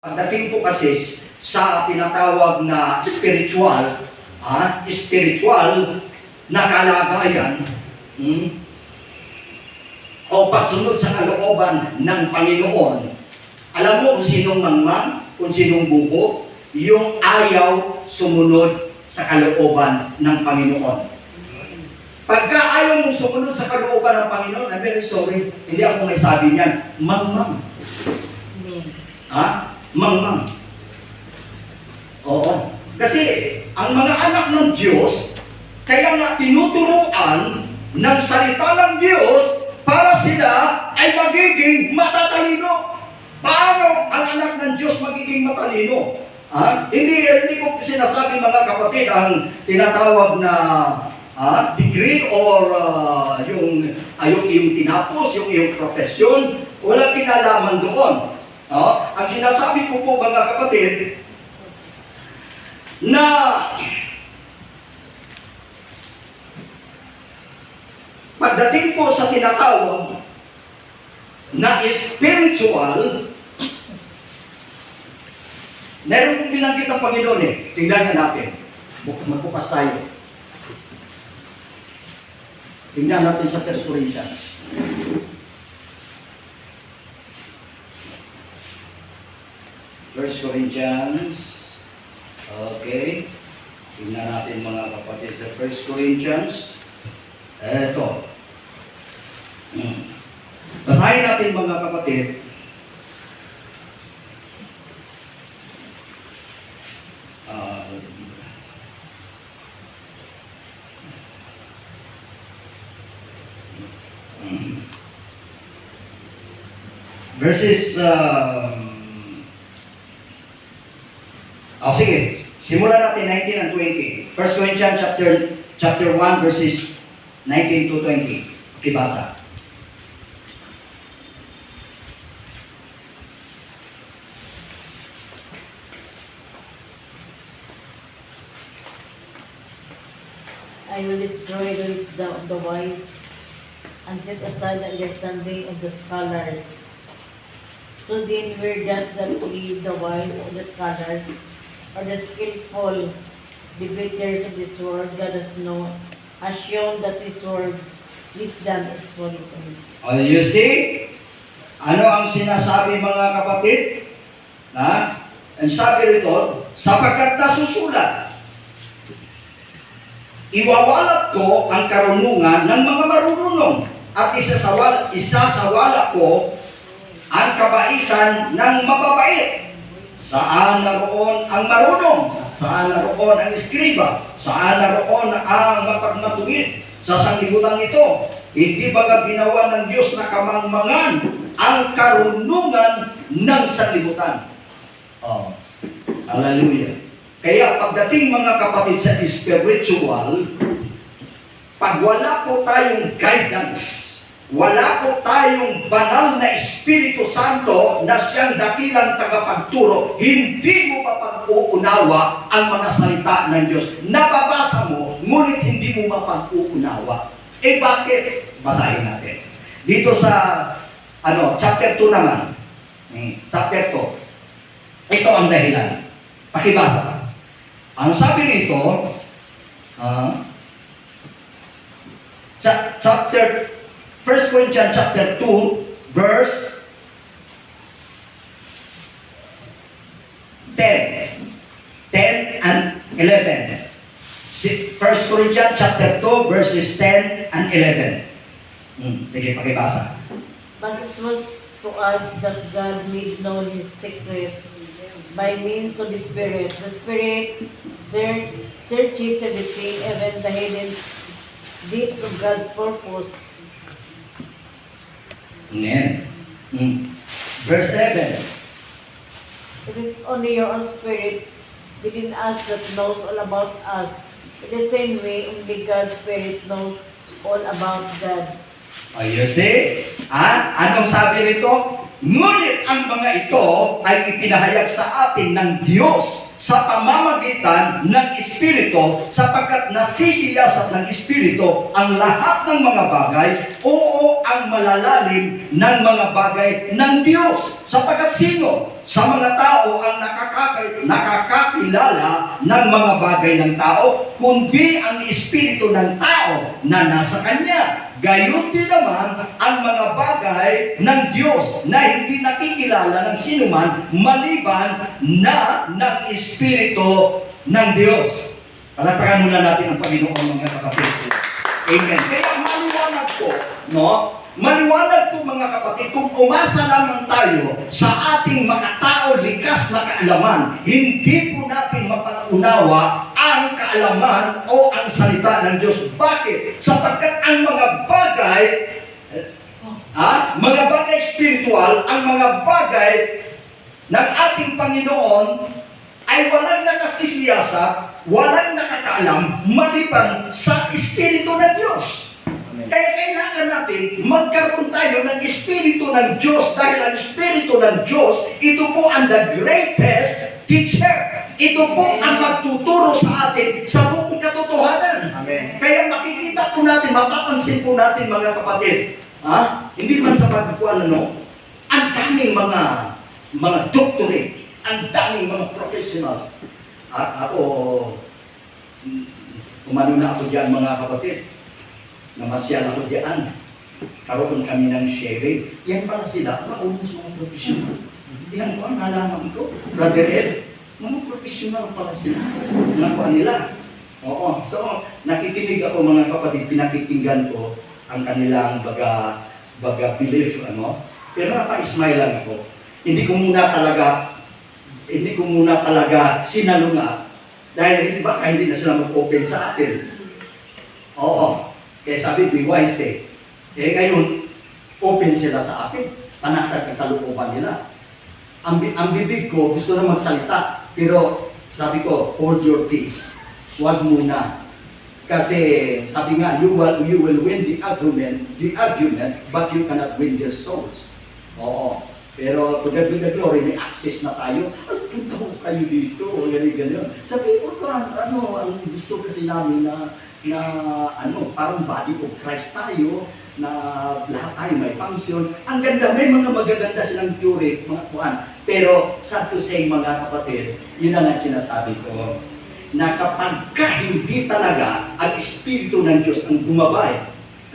Pagdating po kasi sa tinatawag na spiritual na kalagayan, o pagsunod sa kalooban ng Panginoon, alam mo kung sinong mangmang, kung sinong bubo, yung ayaw sumunod sa kalooban ng Panginoon. Pagka ayaw mong sumunod sa kalooban ng Panginoon, I'm very sorry, hindi ako may sabi niyan, mangmang. Mangmang. Oo. Kasi ang mga anak ng Diyos, kaya nga tinuturuan ng salita ng Diyos para sila ay magiging matatalino. Paano ang anak ng Diyos magiging matalino? Hindi ko sinasabi mga kapatid ang tinatawag na degree or yung tinapos, yung iyong profesyon, walang kinalaman doon. Ang sinasabi ko po mga kapatid, na pagdating po sa tinatawag na spiritual, meron pong binanggit ang Panginoon Tingnan natin. Magbukas tayo. Tingnan natin sa 1 Corinthians. 1 Corinthians. Okay. Tingnan natin mga kapatid sa 1 Corinthians. Eto. Basahin natin mga kapatid. Verses sige, simulan natin 19 and 20. 1 Corinthians chapter 1 verses 19 to 20. Okay, basa. I will destroy the wise and set aside the understanding of the scholars. So then where does that leave the wise or the scholars or the skillful debaters of this world? God has shown that this world wisdom is folly. You see? Ano ang sinasabi mga kapatid? Ang sabi rito, sapagkat nasusulat, iwawalat ko ang karunungan ng mga marunong at isasawala ko ang kabaitan ng mababait. Saan naroon ang marunong? Saan naroon ang eskriba? Saan naroon ang mapagmatuwid sa sanglibutan ito? Hindi ba ginawa ng Diyos na kamangmangan ang karunungan ng sanglibutan? Hallelujah. Kaya pagdating mga kapatid sa spiritual, pag wala po tayong guidance, wala po tayong banal na Espiritu Santo na siyang dakilang tagapagturo, hindi mo mapag-uunawa ang mga salita ng Diyos. Nababasa mo, ngunit hindi mo mapag-uunawa. Bakit? Basahin natin. Dito sa chapter 2 naman. Chapter 2. Ito ang dahilan. Pakibasa ka. Ang sabi nito, chapter 1 Corinthians chapter 2, verse 10 and 11. 1 Corinthians chapter 2, verses 10 and 11. Sige, pakibasa. But it was to us that God made known His secret by means of the Spirit. The Spirit searches everything, even the hidden deeps of God's purpose. Amen. Verse 11. It is only your own spirit within us that knows all about us. In the same way, only God's Spirit knows all about God. You see? Anong sabi rito? Ngunit ang mga ito ay ipinahayag sa atin ng Diyos sa pamamagitan ng Espiritu, sapagkat nasisiyasat ng Espiritu ang lahat ng mga bagay, oo po ang malalalim ng mga bagay ng Diyos. Sapagkat sino? Sa mga tao ang nakakakilala ng mga bagay ng tao, kundi ang espiritu ng tao na nasa kanya. Gayon din naman ang mga bagay ng Diyos na hindi nakikilala ng sinuman maliban na ng espiritu ng Diyos. Palakpakan muna natin ang Panginoon, mga kapatid. Amen. Kaya maliwanag po, no? Maliwanag po mga kapatid, kung umasa lamang tayo sa ating mga tao likas na kaalaman, hindi po natin mapaunawa ang kaalaman o ang salita ng Diyos. Bakit? Sapagkat ang mga bagay, mga bagay spiritual, ang mga bagay ng ating Panginoon ay walang nakasisiyasat, walang nakakaalam, maliban sa Espiritu ng Diyos. Kaya kailangan natin magkaroon tayo ng Espiritu ng Diyos dahil ang Espiritu ng Diyos, ito po ang the greatest teacher. Ito po ang magtuturo sa atin sa buong katotohanan. Amen. Kaya makikita po natin, mapapansin po natin mga kapatid, hindi man sa pagkukuan, ang daming mga doctorate, ang daming mga professionals. At ako, umano na ako dyan mga kapatid, namasyal ako dyan. Karoon kami ng sharing. Yan pala sila, maubos mga professional. Yan po ang nalaman ko. Brother Ed, mga professional pala sila. Nakuha nila. Oo. So, nakikinig ako mga kapatid, pinakikinggan ko ang kanilang baga belief, Pero napa-smile lang ako. Hindi ko muna talaga sinalungat dahil baka hindi na sila mag-open sa atin. Oo. Kaya sabi, be wise ngayon, open sila sa akin. Panatag ang kalooban nila. Ang bibig ko, gusto na magsalita. Pero sabi ko, hold your peace. Huwag muna. Kasi sabi nga, you will win the argument, but you cannot win their souls. Oo. Pero to God be the glory, may access na tayo. Ay, punta ko kayo dito, ganyan. Sabi ko, ang gusto kasi namin na parang body of Christ tayo, na lahat tayo may function. Ang ganda, may mga magaganda silang theory, mga kuhan. Pero, sad to say, mga kapatid, yun na nga sinasabi ko, na kapag hindi talaga ang Espiritu ng Diyos ang gumabay,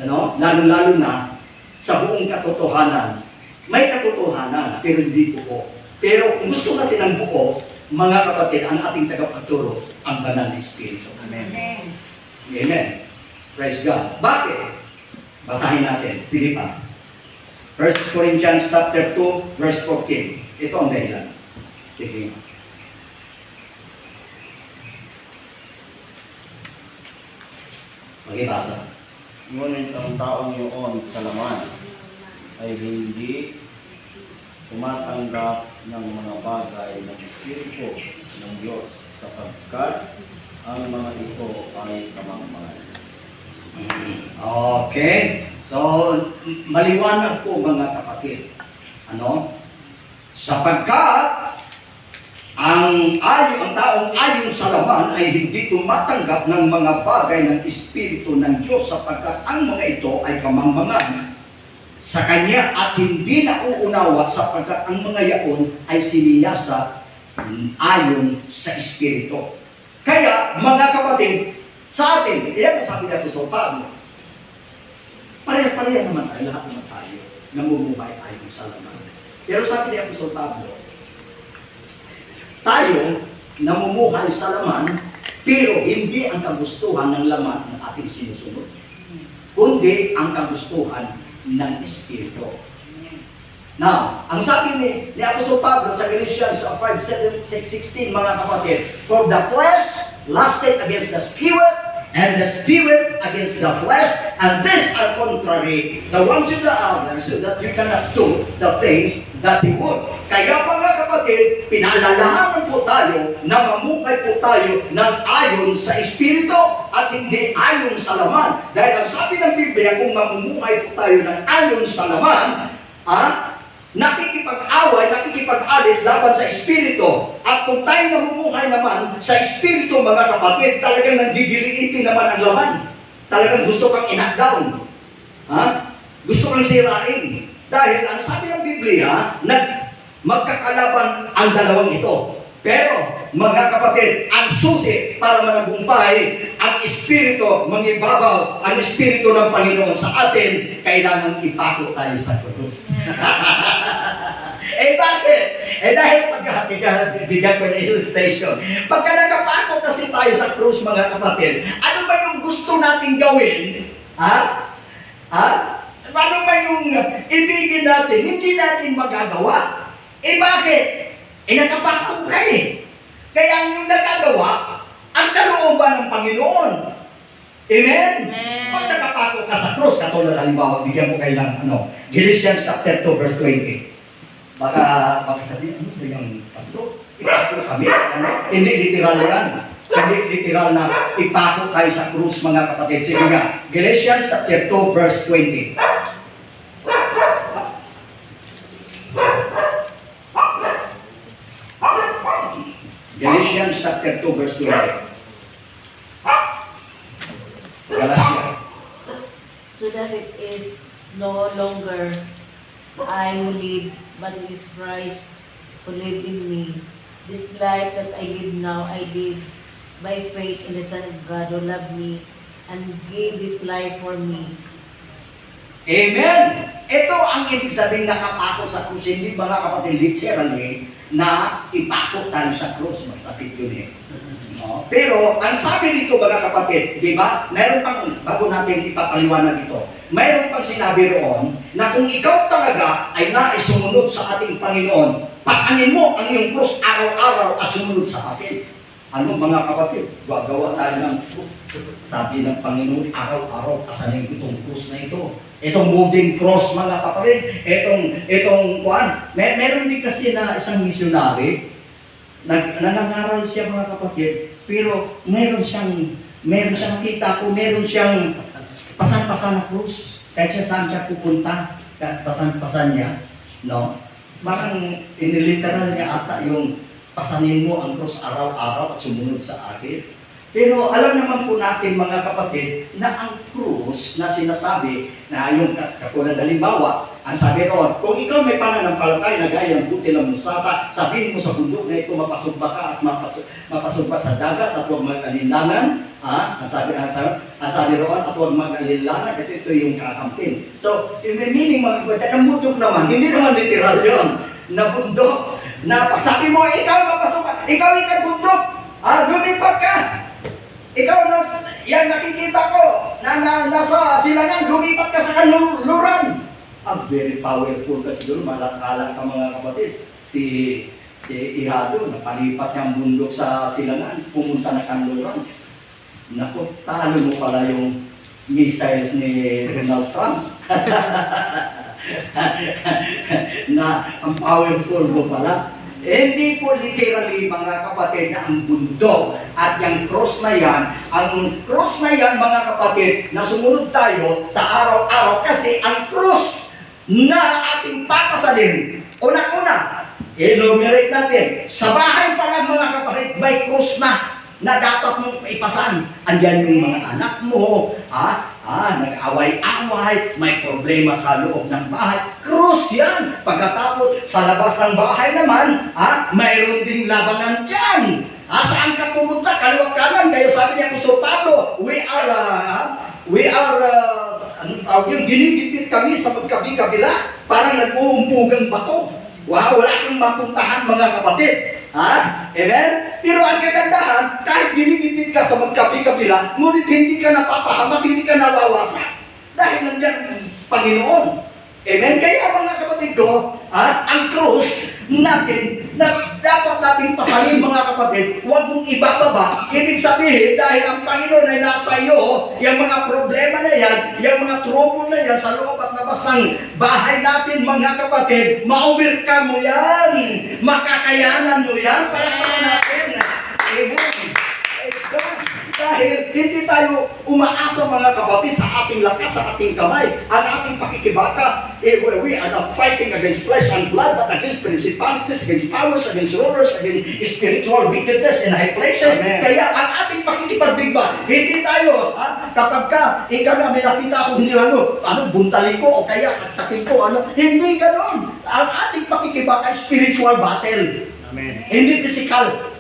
lalo-lalo na sa buong katotohanan, may katotohanan, pero hindi buo. Pero kung gusto natin ang buo, mga kapatid, ang ating tagapagturo, ang banal na Espiritu. Amen. Amen. Praise God. Bakit? Basahin natin. Sige pa. 1 Corinthians chapter 2, verse 14. Ito ang dahilan. Sige. Magibasa. Ngunit ang taong yun sa laman ay hindi tumatanggap ng mga bagay ng Espiritu ng Diyos sapagkat ang mga ito ay kamangmangan. Okay. So, maliwanag po mga kapatid. Sapagkat ang taong ayon sa laman ay hindi tumatanggap ng mga bagay ng Espiritu ng Diyos sapagkat ang mga ito ay kamangmangan sa Kanya at hindi nauunawa sapagkat ang mga yaon ay siniyasa ayon sa Espiritu. Kaya, mga kapatid, sa atin, yan ang sabi ni Apostol Pablo, pareha naman tayo, lahat naman tayo, namumuhay ayon sa laman. Pero sabi ni Apostol Pablo, tayo namumuhay sa laman, pero hindi ang kagustuhan ng laman ng ating sinusunod, kundi ang kagustuhan ng Espiritu. Now, ang sabi ni Apostol Pablo sa Galatians 5:16, mga kapatid, for the flesh lusted against the spirit, and the spirit against the flesh, and these are contrary the one to the other, so that you cannot do the things that you would. Kaya mga kapatid, pinaalalahanan po tayo na mamuhay po tayo ng ayon sa Espiritu at hindi ayon sa laman. Dahil ang sabi ng Biblia, kung mamumuhay po tayo ng ayon sa laman, nakikipag-away, nakikipag-alit laban sa Espiritu. At kung tayo namumuhay naman sa Espiritu, mga kapatid, talagang nandidiliitin naman ang laman. Talagang gusto kang i-knock down. gusto kang sirain. Dahil ang sabi ng Biblia, magkakalaban ang dalawang ito. Pero, mga kapatid, ang susi para managumpay, ang Espiritu mangibabaw, ang Espiritu ng Panginoon sa atin, kailangan ipako tayo sa krus. Bakit? Dahil bigyan ko na illustration. Pagka nakapako kasi tayo sa krus, mga kapatid, ano ba yung gusto nating gawin? Ano ba yung ibigin natin? Hindi natin magagawa. Bakit? Nakapako ka eh. Kaya ang yung nagagawa, ang kalooban ng Panginoon. Amen? Amen. Pag nakapako ka sa krus, katulad halimbawa, bigyan ko kayo ng Galatians chapter 2 verse 20. Baka sabihin, ano ba yung pastor? Ipako kami, Hindi literal yan. Hindi literal na ipako tayo sa krus, mga kapatid. Sige nga, Galatians chapter 2 verse 20. Galatians chapter 2 verse 20. Galatia. So that it is no longer I who live, but it is Christ who live in me. This life that I live now, I live by faith in the Son of God who loved me and gave His life for me. Amen! Ito ang ibig sabihin nakapako sa krus. Hindi mga kapatid literally na ipako tayo sa krus. Masakit yun eh. No? Pero ang sabi nito mga kapatid, di ba? Mayroon pang, bago natin ipapaliwanag ito, mayroon pang sinabi roon na kung ikaw talaga ay naisumunod sa ating Panginoon, pasanin mo ang iyong krus araw-araw at sumunod sa atin. Ano mga kapatid? Gagawa tayo ng sabi ng Panginoon, araw-araw pasanin itong krus na ito. Itong moving cross, mga kapatid. Itong kuan. Meron din kasi na isang missionary, nangangaral siya mga kapatid, pero meron siyang nakita ko, meron siyang pasan-pasan na krus. Kahit siya saan siya pupunta, pasan-pasan niya. No? Parang iniliteral niya ata yung pasanin mo ang krus araw-araw at sumunod sa akin. Pero alam naman po natin mga kapatid na ang krus na sinasabi na yung katulad halimbawa, ang sabi roon, kung ikaw may pananampalataya na gaya ng buti ng musaka, sabihin mo sa bundok na ito mapasugba ka at mapasugba sa dagat at huwag mag-alinlangan. Ang sabi roon, at huwag mag-alinlangan, at ito yung kakamtin. So, in the meaning mga kapatid, ang bundok naman, hindi naman literal yun, na bundok, na pagsabi mo, ikaw mapasugba, ikaw bundok, lumipat ka. Ikaw, yan nakikita ko, nasa silangan, lumipat ka sa kanluran. Very powerful kasi doon, malakala ka mga kapatid. Si Ihado, napalipat niya ang bundok sa silangan, pumunta na kanluran. Naku, talo mo pala yung missiles ni Donald Trump. Na ang powerful mo pala. Hindi po literally mga kapatid na ang bundok at yung cross na yan, ang cross na yan mga kapatid, na sumunod tayo sa araw-araw kasi ang cross na ating papasalin, unang-una, enumerate natin, sa bahay pa lang mga kapatid, may cross na dapat mong ipasan. Andyan yung mga anak mo, nag-away-away, may problema sa loob ng bahay. Krus yan! Pagkatapos, sa labas ng bahay naman, mayroon ding labanan dyan. Saan ka pumunta? Kaliwat kanan. Kaya sabi niya Apostol Pablo, we are, anong tawag yun? Ginigipit kami sa magkabi-kabila. Parang nag-uumpugang bato. Wow, wala kang mapuntahan mga kapatid. Amen? Pero ang kagandahan, kahit binigipit ka sa magkabi-kabila, ngunit hindi ka napapahamak, hindi ka nawawasak. Dahil nandiyan ang Panginoon. Amen? Kaya mga kapatid ko, ang krus natin, na dapat nating pasalin mga kapatid, huwag mong ibababa. Ibig sabihin, dahil ang Panginoon ay nasa iyo, yung mga problema na yan, yung mga trouble na yan sa loob at labas ng bahay natin mga kapatid, ma-overcome mo yan. Makakayanan mo yan. Palakpakan natin. Amen. Praise God. Dahil hindi tayo umaasa mga kapatid sa ating lakas, sa ating kamay, ang ating pakikibaka. We are not fighting against flesh and blood, but against principalities, against powers, against rulers, against spiritual wickedness in high places. Amen. Kaya ang ating pakikipagdigma, hindi tayo, kapag ka, ikaw na may nakita ako, hindi buntalin ko, o kaya saksakin ko, hindi ganon. Ang ating pakikibaka, spiritual battle. Amen. Hindi physical.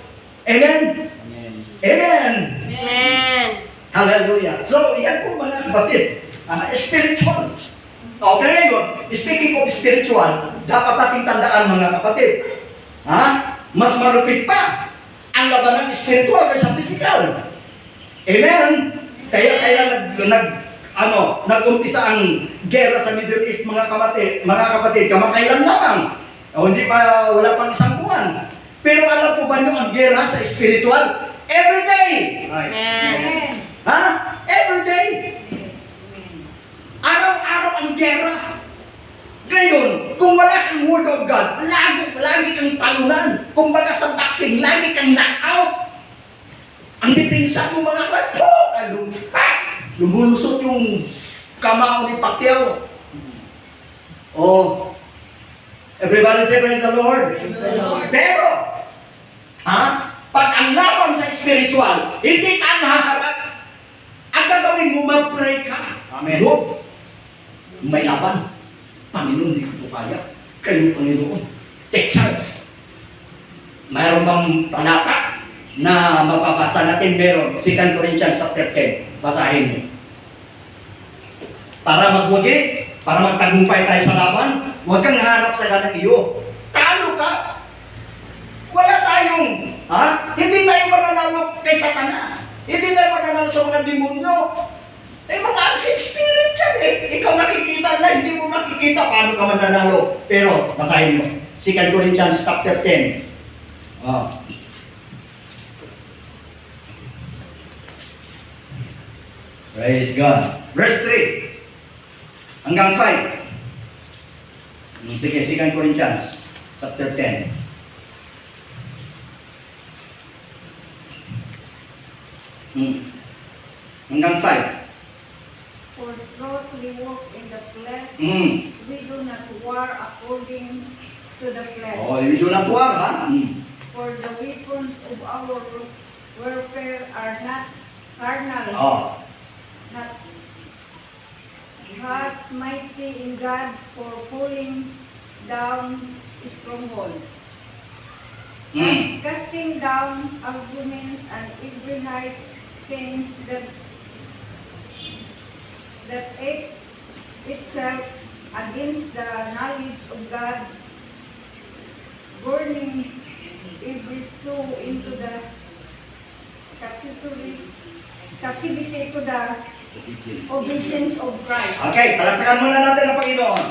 Amen? Amen. Amen! Amen. Hallelujah. So, yan po mga kapatid. Spiritual. Okay, ngayon, speaking of spiritual, dapat nating tandaan mga kapatid. Mas malupit pa ang laban ng spiritual kaysa physical. Amen? Kaya nag-umpisa ang gera sa Middle East mga kapatid, kamakailan lamang. Hindi pa, wala pang isang buwan. Pero alam po ba nyo ang gera sa spiritual? Every day! Amen. Every day! Araw-araw ang gera. Ngayon, kung wala kang word of God, lagi kang talunan. Kung baga sa boxing, lagi kang knock-out. Ang dipinsa mo mga kapatid, lumulusot yung kamao ni Pacquiao. Everybody say praise the Lord. Praise the Lord. Pero, pag ang laban sa spiritual, hindi ka maharap, ang gagawin mo, mag-pray ka. Amen. Lord, may laban. Panginoon, hindi ko kaya. Kayo, Panginoon, take charge. Mayroon bang talata na mapapasa natin? Meron. 2 Corinthians chapter 10. Basahin mo. Para magwagi, para magtagumpay tayo sa laban, huwag kang harap sa ganang iyo. Talo ka. Wala tayong, hindi tayo mananalo kay Satanas. Hindi tayo mananalo sa mga demonyo. Mga unseen spirit yan Ikaw nakikita lang, hindi mo nakikita paano ka mananalo. Pero, basahin mo. 2 Corinthians chapter 10. Praise God. Verse 3 hanggang 5. Sige, 2 Corinthians chapter 10. Hanggang 5. For though we walk in the flesh, Mm. we do not war according to the flesh. We do not war, For the weapons of our warfare are not carnal, not but mighty in God for pulling down strongholds, casting down arguments and every high thing that acts itself against the knowledge of God, burning every thought into the captivity to the obedience of Christ. Okay, palagpakan muna natin ang Panginoon.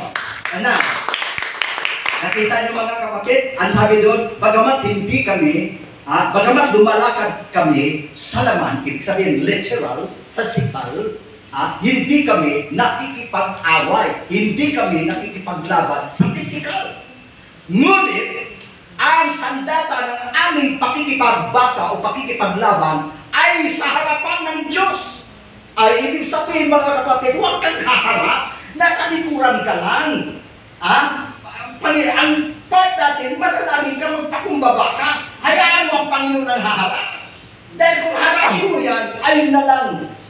Nakita niyo mga kapatid, ang sabi doon, bagamat hindi kami, bagamat lumalakad kami sa laman, ibig sabihin literal, physical, hindi kami nakikipag-away, hindi kami nakikipaglaban sa physical. Ngunit, ang sandata ng aming pakikipagbaka o pakikipaglaban ay sa harapan ng Diyos. Ay ibig sabihin mga kapatid, huwag kang haharap, nasa likuran ka lang. Ang part natin, manalangin ka, magpakumbaba ka, hayaan mo ang Panginoon ang haharap. Dahil kung harapin mo yan, ayun na lang.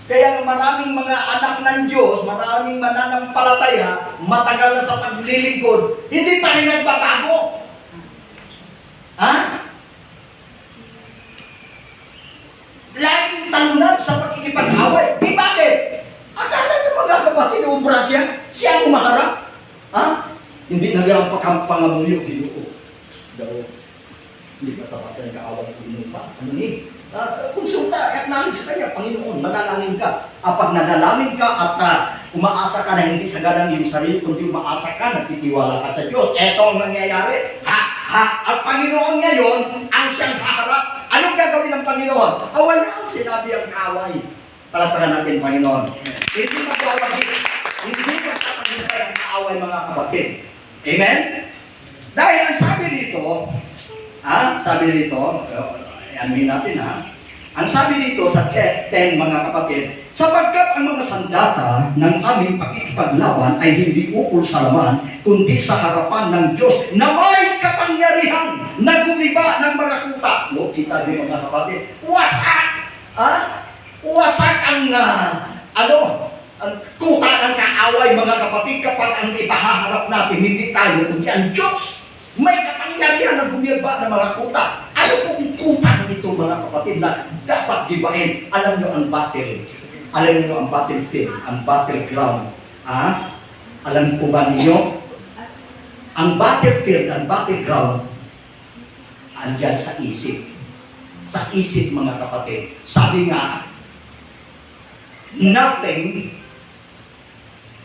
Kaya maraming mga anak ng Diyos, maraming mananampalataya, matagal na sa paglilingkod, hindi pa rin nagbabago. Laging talunan sa pakikipag-away. Di bakit? Akala nyo mga kapatid, ubra siya, siya ang umaharap. Hindi nagpapang pangamuyo, Ginoo. Hindi basta-basta nag-aaway Ginoo pa. Konsulta, acknowledge sa kanya, Panginoon, manalangin ka. Pag nanalangin ka at umaasa ka na hindi sa ganang iyong sarili, kundi umaasa ka, nagtitiwala ka sa Diyos. Eto ang nangyayari. Ang Panginoon ngayon, ang siyang haharap. Anong gagawin ng Panginoon? Wala ang sinabi ang kaaway. Palatagan natin, Panginoon. Hindi magwawagi. Hindi magtatagumpay ang kaaway, mga kapatid. Amen? Dahil ang sabi dito, anuhin natin Ang sabi dito sa 10, mga kapatid, sapagkat ang mga sandata ng aming pakikipaglaban ay hindi ukol sa laman, kundi sa harapan ng Diyos na may kapangyarihan na gumiba ng mga kuta. No, kita niyo mga kapatid, wasak! Wasak ang ang kuta ng kaaway mga kapatid kapag ang ipahaharap natin hindi tayo kundi ang Diyos. May kapangyarihan na gumiba ng mga kuta. Ano pong kuta nito mga kapatid na dapat gibain? Alam nyo ang battle. Alam nyo ang battlefield, ang battleground. Alam po ba ninyo? Ang battlefield, ang battleground, andyan sa isip. Sa isip mga kapatid. Sabi nga, nothing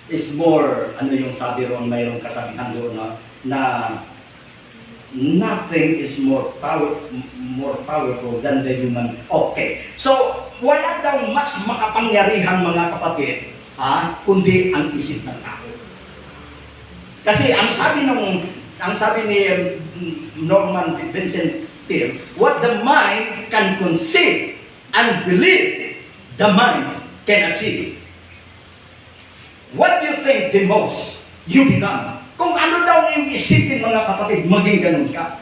is more, ano yung sabi ron, mayroong kasabihan doon na nothing is more powerful than the human. Okay. So, wala daw mas makapangyarihan mga kapatid, kundi ang isip ng tao. Kasi ang sabi ni Norman Vincent Peale, what the mind can conceive and believe, the mind can achieve. What you think the most, you become. Kung ano daw yung isipin mga kapatid, maging ganun ka.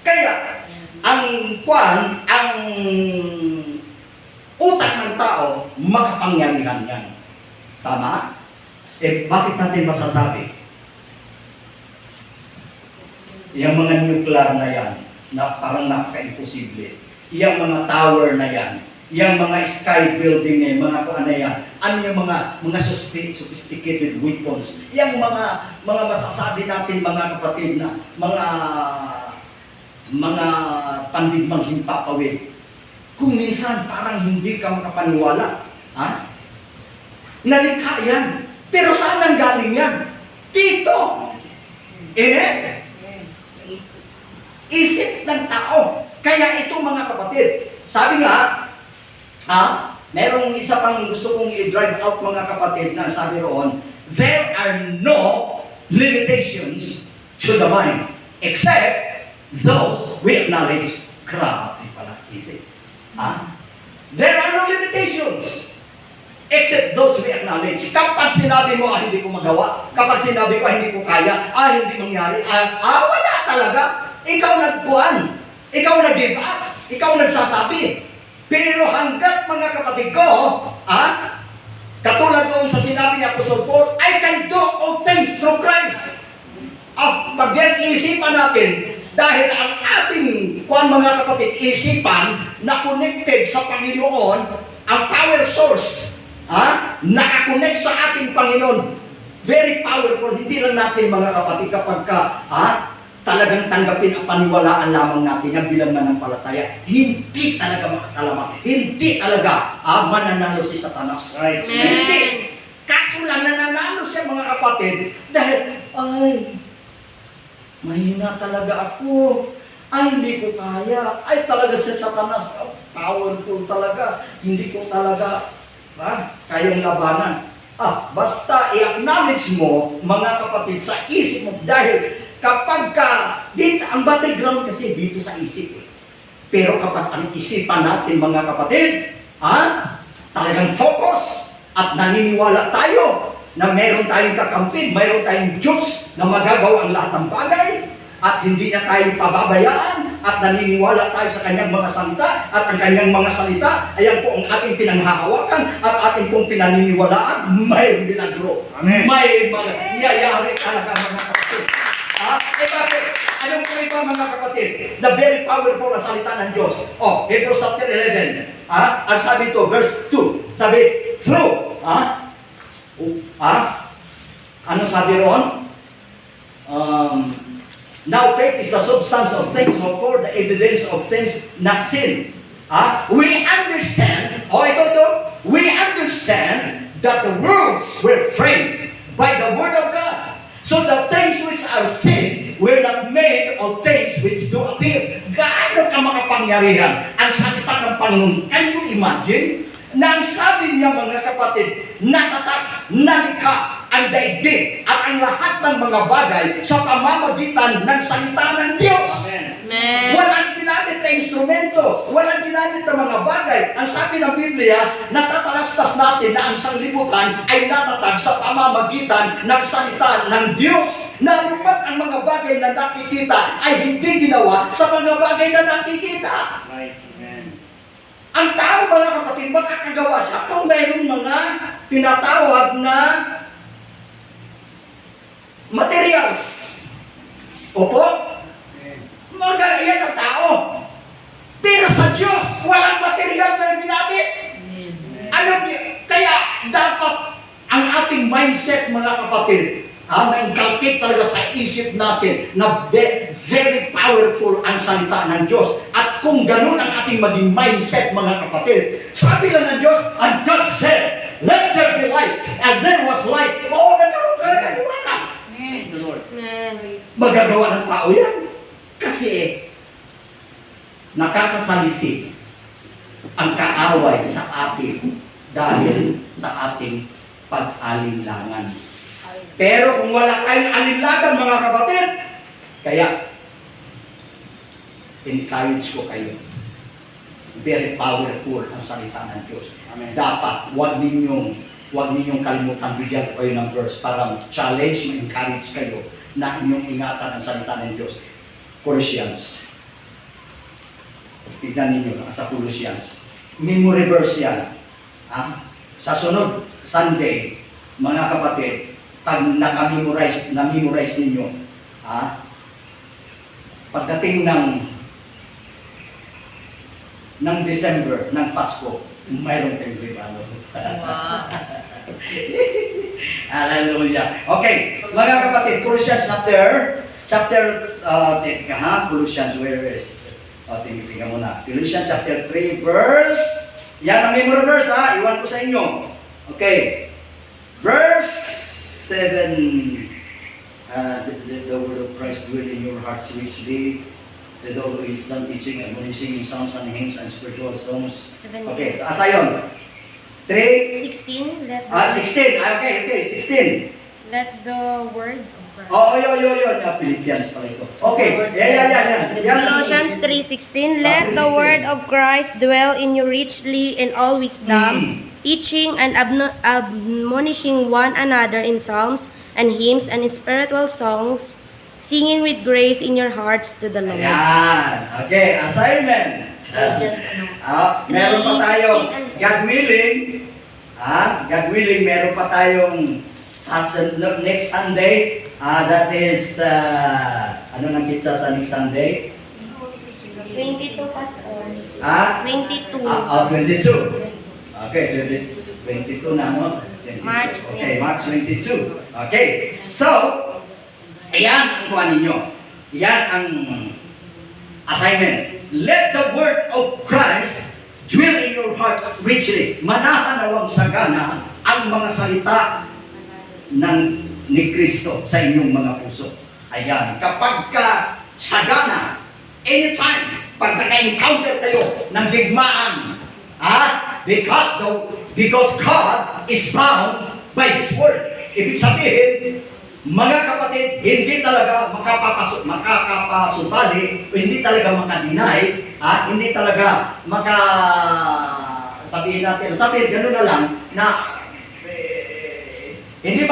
Kaya, ang utak ng tao, makapangyarihan yan. Tama? Bakit natin masasabi? Yung mga nuclear na yan, na parang napaka-imposible. Yung mga tower na yan, yung mga sky building na yan, mga ano yan, ano yung mga sophisticated weapons, yung mga masasabi natin mga kapatid na mga pandigmang himpapawid. Kung minsan parang hindi ka makapaniwala, nalikha yan. Pero saan ang galing yan? Dito! Isip ng tao. Kaya ito mga kapatid, sabi nga, merong isa pang gusto kong i-drive out mga kapatid na sabi roon, there are no limitations to the mind except those we acknowledge. Grabe pala isip. There are no limitations except those we acknowledge. Kapag sinabi mo, hindi ko magawa. Kapag sinabi ko, hindi ko kaya. Hindi mangyari. Wala talaga. Ikaw nagkuhan. Ikaw nag-give up. Ikaw nagsasabi. Pero hanggat mga kapatid ko, katulad doon sa sinabi ni Apostol Paul, I can do all things through Christ. Pag-iisipan natin, dahil ang ating mga kapatid, isipan na connected sa Panginoon, ang power source, nakakonect sa ating Panginoon, very powerful. Hindi lang natin mga kapatid kapag talagang tanggapin ang paniwalaan lamang natin ang bilang mananampalataya, hindi talaga makakalaman. Hindi talaga mananalo si Satanas. Right. Hindi. Kaso lang nananalo siya mga kapatid dahil, mahina talaga ako. Hindi ko kaya. Talaga si Satanas, powerful talaga. Hindi ko talaga kayang labanan. Basta i-acknowledge mo mga kapatid sa isip mo dahil kapag dito, ang battleground kasi dito sa isip. Pero kapag ang isipan natin mga kapatid, talagang focus at naniniwala tayo na meron tayong kakampi, meron tayong Diyos na magagawa ang lahat ng bagay at hindi niya tayo pababayaan at naniniwala tayo sa kanyang mga salita at ang kanyang mga salita, ayan po ang ating pinanghahawakan at ating pong pinaniniwalaan, may milagro. Amen. May mangyayari talaga mga kapatid. Bakit? Anong po iba mga kapatid? Na very powerful ang salita ng Diyos. Hebrews chapter 11. Ang sabi ito, verse 2. Sabi, through. Ano sabi roon? Now faith is the substance of things hoped for, the evidence of things not seen. We understand, we understand that the worlds were framed by the word of God. So the things which are seen were not made of things which do appear. Gaano ka makapangyarihan ang salita ng Panginoon? Can you imagine? Na ang sabi niya mga kapatid, natatak, nalikha ang daigdig at ang lahat ng mga bagay sa pamamagitan ng salita ng Diyos. Amen. Walang ginamit na instrumento, walang ginamit ginamit ng mga bagay. Ang sabi ng Biblia, natatalastas natin na ang sanglibutan ay natatag sa pamamagitan ng salita ng Diyos. Na anupat ang mga bagay na nakikita ay hindi ginawa sa mga bagay na nakikita. Ang tao, mga kapatid, makakagawa siya kung mayroong mga tinatawag na materials. Opo? Yan ang tao. Pero sa Diyos, walang material na ginamit. Kaya dapat ang ating mindset, mga kapatid, ma-inculcate talaga sa isip natin na very powerful ang salita ng Diyos. At kung ganun ang ating maging mindset, mga kapatid, sabi lang ng Diyos, and God said, let there be light, and there was light. Oo, nagkaroon ka ng liwanag. Magagawa ng tao yan. Kasi, nakakasalisip ang kaaway sa atin dahil sa ating pag-alinlangan. Pero kung wala tayong alinlangan, mga kapatid, kaya, encourage ko kayo. Very powerful ang salita ng Diyos. Amen. Dapat, huwag ninyong kalimutan, bigyan ko kayo ng verse para challenge, ma-encourage kayo na inyong ingatan ang salita ng Diyos. Colossians. Tignan ninyo sa Colossians. Memory verse yan. Sa sunod Sunday, mga kapatid, pag na-memorize ninyo, pagdating ng December, ng Pasko, mayroong kayong regalo. Hallelujah. Okay, mga kapatid, Colossians Colossians, where is? Tingnan mo na. Colossians chapter 3, verse, yan ang memory verse, iwan ko sa inyo. Okay, verse 7, the word of Christ dwell in your hearts richly, with all wisdom, teaching, admonishing in psalms and hymns and spiritual songs. Okay, asa yun? 3? 16. 16. Okay, 16. Let the word of Christ. Yun. Philippians pala ito. Okay, yan. Colossians 3:16. Let the word of Christ dwell in you richly in all wisdom, teaching and admonishing one another in psalms and hymns and in spiritual songs, singing with grace in your hearts to the Lord. Ayan. Okay, assignment. Meron pa tayong, God willing, meron pa tayong next Sunday. That is, ano nang kitsa sa next Sunday? 22 Pastor. 22. 22. Okay, 22 na, no? 22. March Okay, March 22. Okay, so, ayan ang kuha ninyo. Ayan ang assignment. Let the word of Christ dwell in your heart richly. Manahan nawang sagana ang mga salita ni Kristo sa inyong mga puso. Ayan, kapag ka sagana, anytime, pag naka-encounter kayo ng digmaan, because God is bound by His word. Ibig sabihin, mga kapatid, hindi talaga makakapasubali, o hindi talaga makadeny, hindi talaga sabihin, gano'n na lang, na hindi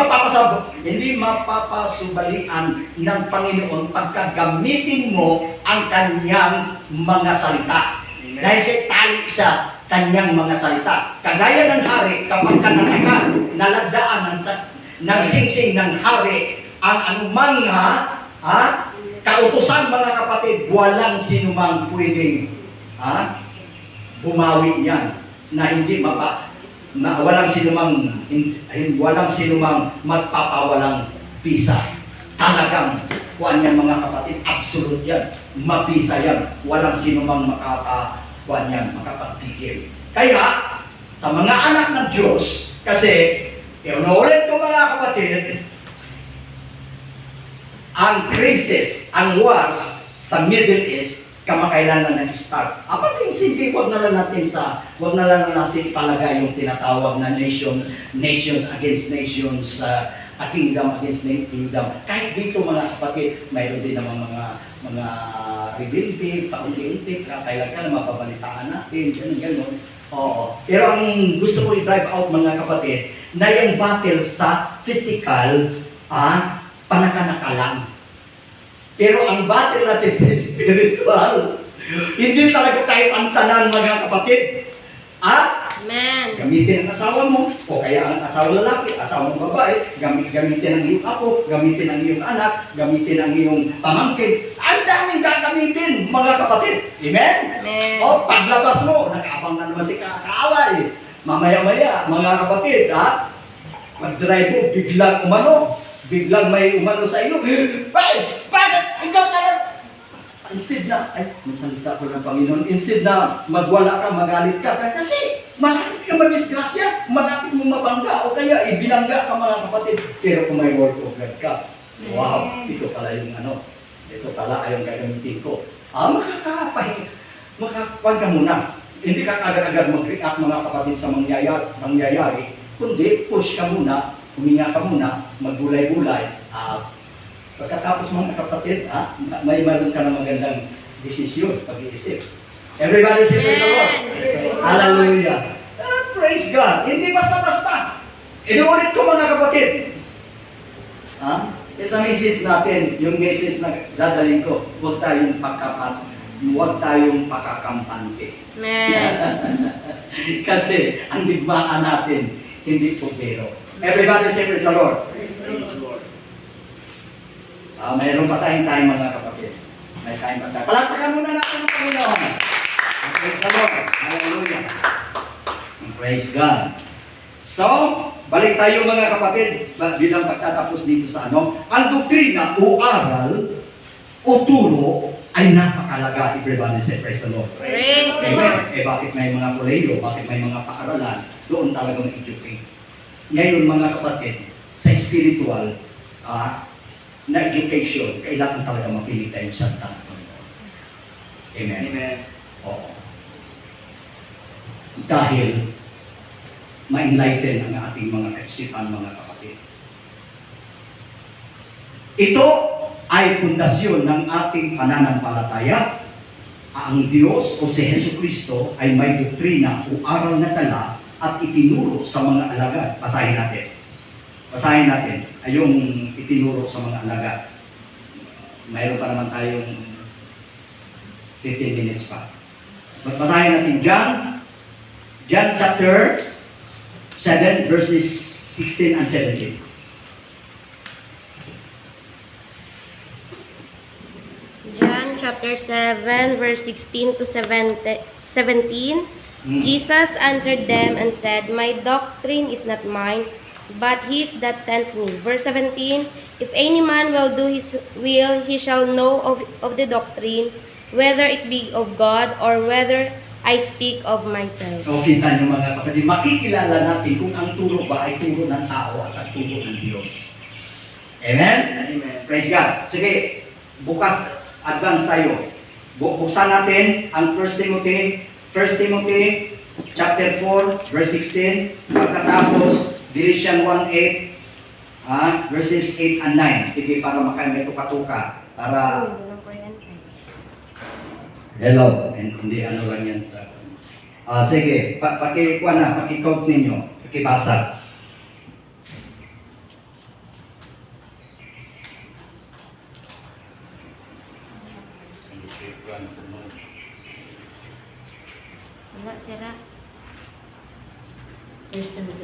mapapasubalian ng Panginoon pagkagamitin mo ang kanyang mga salita. Dahil siya tali sa kanyang mga salita. Kagaya ng hari, kapag kanataka, nalagdaan ng singsing ng hari, ang anumang kautusan, mga kapatid, walang sinumang pwedeng bumawi niyan na hindi walang sinumang magpapawalang bisa. Talagang kuan yan, mga kapatid, absolute yan, mabisa yan, walang sinumang makapagpigil. Kaya sa mga anak ng Diyos, kasi iunulit ko, mga kapatid, ang crisis, ang wars sa Middle East, kamakailan na nag-start. Hindi, wag na lang natin ipalagay yung tinatawag na nations against nations a kingdom against a kingdom. Kahit dito mga kapatid, mayroon din naman mga rebelde, paunti-unti, kailan ka na mapabalitaan natin, ganun. Oo. Pero ang gusto ko i-drive out mga kapatid, na yung battle sa physical, panakanaka lang. Pero ang battle natin sa spiritual, hindi talaga tayo pantanan mga kapatid. At Amen. gamitin ang asawa mo, o kaya ang asawa lalaki, asawa ng babae, gamitin ang iyong apo, gamitin ang iyong anak, gamitin ang iyong pamangkin. Ang daming gagamitin, mga kapatid. Amen? Amen. O, paglabas mo, nag-abang na naman si kaaway. Mamaya-maya, mga kapatid, pag-drive mo, biglang may umano sa iyo. Bakit? Ikaw talaga. Instead na, may salita ko ng Panginoon, instead na magwala ka, magalit ka, kasi malapit ka madisgrasya, malapit mong mabangga, o kaya ibinangga ka mga kapatid. Pero kung may word of God ka, wow, ito pala yung ito pala ay yung gagamitin ko. Makakuan ka muna. Hindi ka agad-agad mag-react mga kapatid sa mangyayari, kundi push ka muna, huminga ka muna, maggulay-gulay. Pagkatapos mga kapatid, may meron ka ng magandang desisyon, pag-iisip. Everybody say praise the Lord. Hallelujah. Praise God. Hindi basta-basta. Inuulit ko mga kapatid. Sa message natin, yung message na dadaling ko, huwag tayong pakakampante. Amen. Kasi ang digmaan natin, hindi po pero. Everybody say praise the Lord. Mayroon pa tayong time mga kapatid. May time pa tayo. Palakpakan muna natin ang Panginoon. Praise the Lord. Hallelujah. Praise God. So, balik tayo mga kapatid bilang pagtatapos dito sa ang doktrina o aral o turo ay napakalaga. Everybody say praise the Lord. Praise the Amen. Lord. Bakit may mga koleyo, bakit may mga paaralan, doon talagang educate. Ngayon mga kapatid, sa spiritual, na education, kailangan talaga mapilit tayo sa Panginoon. Amen? Amen. Oo. Dahil ma-enlighten ang ating mga kaisipan, mga kapatid. Ito ay pundasyon ng ating pananampalataya. Ang Diyos o si Jesucristo ay may doktrina o aral na dala at itinuro sa mga alagad. Basahin natin. Basahin natin ay yung itinuro sa mga alagad. Mayroon pa naman tayong 15 minutes pa. Basahin natin John chapter 7 verses 16 and 17. John chapter 7 verse 16 to 17. Jesus answered them and said, "My doctrine is not mine, but his that sent me." Verse 17, "If any man will do his will, he shall know of the doctrine, whether it be of God or whether I speak of myself." O kita nyo mga kapatid, makikilala natin kung ang turo ba ay turo ng tao at ang turo ng Diyos. Amen? Amen. Praise God. Sige, bukas, advance tayo. Buksan natin ang 1 Timothy chapter 4, verse 16. Pagkatapos, Galatians 1:8, verses 8 and 9. Sige, para may tuka-tuka. Para, hello. And hindi ano lang yan sa... sige, paki-count ninyo. Pakibasa. Wala, sira. First Timothy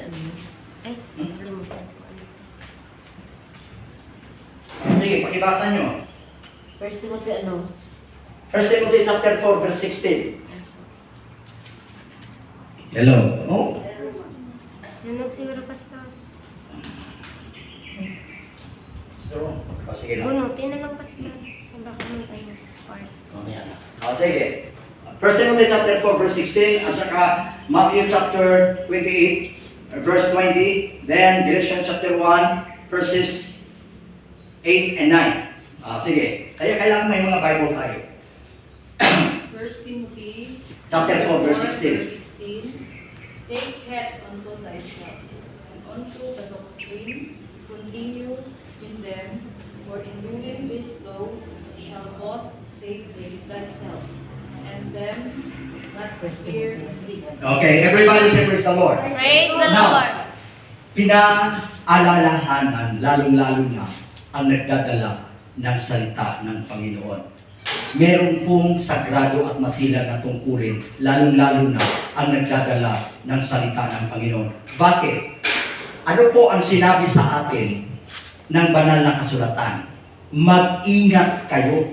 Ay, limutan ko. Sige, pakibasa nyo. First Timothy 1 Timothy chapter 4, verse 16. Hello. Oh? Sunog siguro, Pastor. So, sige lang. Bunutin na lang, Pastor. Baka man tayo spark. Mamaya na. Sige. 1 Timothy chapter 4, verse 16, at saka Matthew chapter 28, verse 20, then Galatians chapter 1, verses 8 and 9. Sige. Kaya kailangan may mga Bible tayo. 1 Timothy Chapter 4, verse 16. verse 16. Take heed unto thyself and unto the doctrine. continue in them, for in doing this thou shalt both save thyself, and them that fear thee. Okay, everybody say praise the Lord. Praise the Now, Lord. Pinaalalahanan, lalong-lalo na ang nagdadala ng salita ng Panginoon. Meron pong sagrado at masilang na tungkulin, lalong-lalo na ang nagdadala ng salita ng Panginoon. Bakit? Ano po ang sinabi sa atin ng banal na kasulatan? Mag-ingat kayo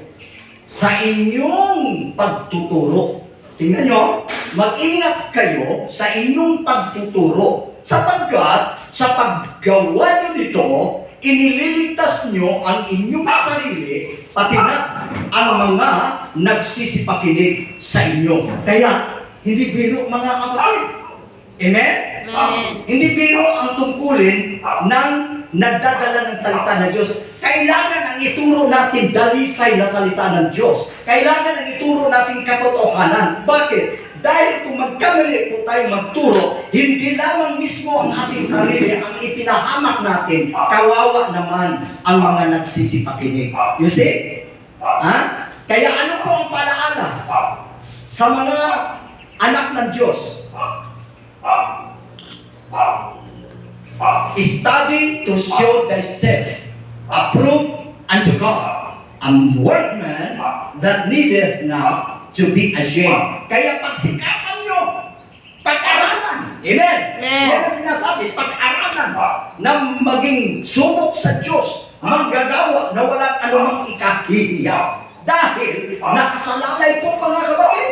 sa inyong pagtuturo. Tingnan nyo, mag-ingat kayo sa inyong pagtuturo sapagkat sa paggawa nyo nito, inililigtas nyo ang inyong sarili pati na ang mga nagsisipakinig sa inyo. Kaya, hindi biro mga kapatid. Amen? Amen. Hindi biro ang tungkulin ng nagdadala ng salita ng Diyos. Kailangan ang ituro natin dalisay na salita ng Diyos. Kailangan ang ituro natin katotohanan. Bakit? Dahil kung magkamali po tayo magturo, hindi lamang mismo ang ating sarili ang ipinahamak natin, kawawa naman ang mga nagsisipakinig. You see? Ha? Kaya ano po ang palaala sa mga anak ng Diyos? Study to show thyself approved unto God, a workman that needeth not to be ashamed. Kaya pagsikapan nyo, pag-aralan. Amen? Amen. Yan ang sinasabi, pag-aralan na maging subok sa Diyos, manggagawa na walang anumang ikahihiya. Dahil nakasalalay po mga kapatid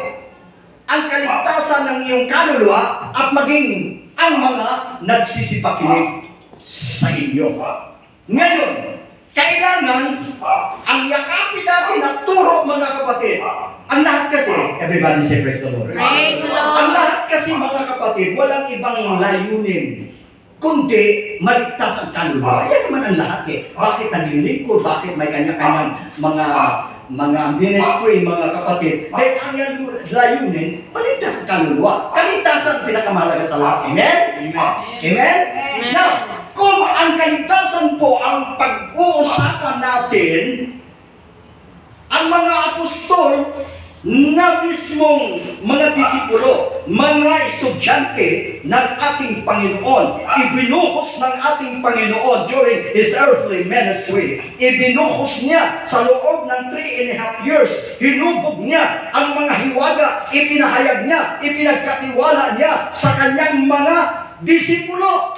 ang kaligtasan ng iyong kaluluwa at maging ang mga nagsisipakinig sa inyo. Ngayon, kailangan ang yakapin natin at turo mga kapatid. Ang lahat kasi, everybody say praise the Lord. Praise the Lord. Ang lahat kasi mga kapatid, walang ibang layunin kundi maligtas ang kaluluwa. Yan naman ang lahat eh. Bakit naglilingkod? Bakit may kanya-kanyang mga ministry, mga kapatid? Dahil ang layunin, maligtas ang kaluluwa. Kaligtasan ang pinakamahalaga sa lahat. Amen? Amen. Amen? Amen. Now, kung ang kaligtasan po ang pag-uusapan natin, ang mga apostol na mismong mga disipulo, mga estudyante ng ating Panginoon, ibinuhos ng ating Panginoon during His earthly ministry. Ibinuhos niya sa loob ng 3.5 years. Hinubog niya ang mga hiwaga, ipinahayag niya, ipinagkatiwala niya sa kanyang mga disipulo.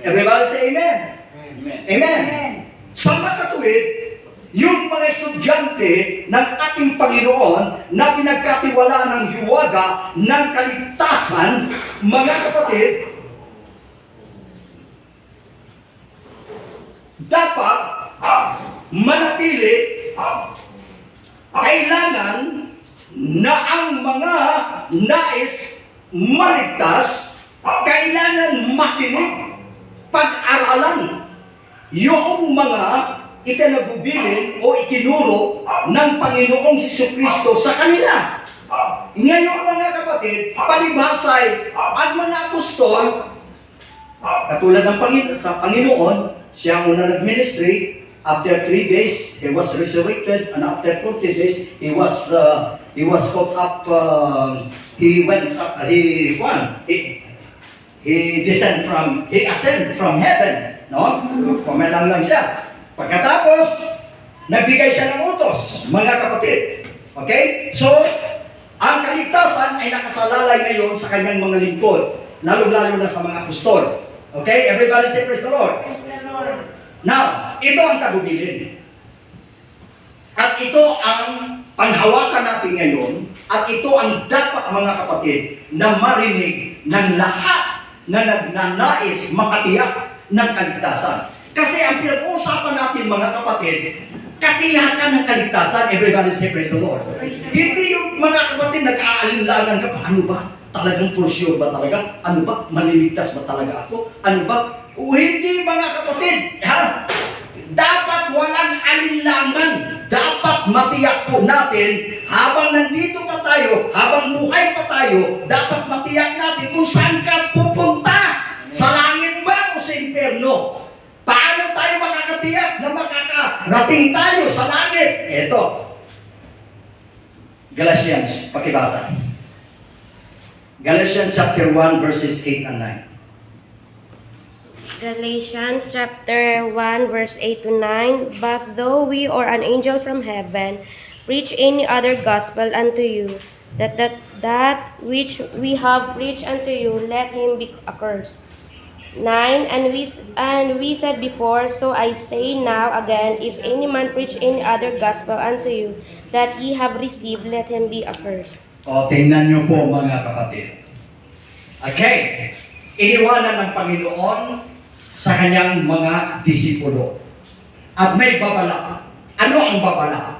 Everybody say amen. Amen. Amen. Sa makatuwid, yung mga estudyante ng ating Panginoon na pinagkatiwala ng hiwaga ng kaligtasan, mga kapatid, dapat manatili, kailangan na ang mga nais maligtas, kailangan makinig, pag-aralan yung mga itinagubilin o itinuro ng Panginoong Jesucristo sa kanila. Ngayon mga kapatid, palibhasay ang mga apostol, katulad ng Panginoon, siya ang una nag-ministry. After 3 days, He was resurrected, and after 40 days, He was caught up. He ascended from heaven. No? Pumalang lang siya. Pagkatapos, nagbigay siya ng utos, mga kapatid. Okay? So, ang kaligtasan ay nakasalalay ngayon sa kanyang mga lingkod, lalo-lalo na sa mga apostol. Okay? Everybody say praise the Lord. Praise the Lord. Now, ito ang tagubilin. At ito ang panghawakan natin ngayon, at ito ang dapat mga kapatid na marinig ng lahat na nagnanais makatiyak ng kaligtasan. Kasi ang pinag-uusapan natin mga kapatid, katiyakan ng kaligtasan. Everybody say praise the Lord. Hindi yung mga kapatid nag-aalinlangan ka, ano ba? Talagang for sure ba talaga? Ano ba? Maliligtas ba talaga ako? Ano ba? O hindi mga kapatid, ha? Dapat walang alinlangan. Dapat matiyak po natin, habang nandito pa tayo, habang buhay pa tayo, dapat matiyak natin kung saan ka pupunta. Sa langit ba o sa impyerno? Paano Pakibasa. Galatians chapter 1 verses 8 and 9. Galatians chapter 1 verse 8 to 9. But though we or an angel from heaven preach any other gospel unto you, that which we have preached unto you, let him be accursed. 9. And we said before, so I say now again, if any man preach any other gospel unto you, that ye have received, let him be accursed. O, tingnan niyo po mga kapatid. Okay, iniwanan ng Panginoon sa kanyang mga disipulo. At may babala. Ano ang babala?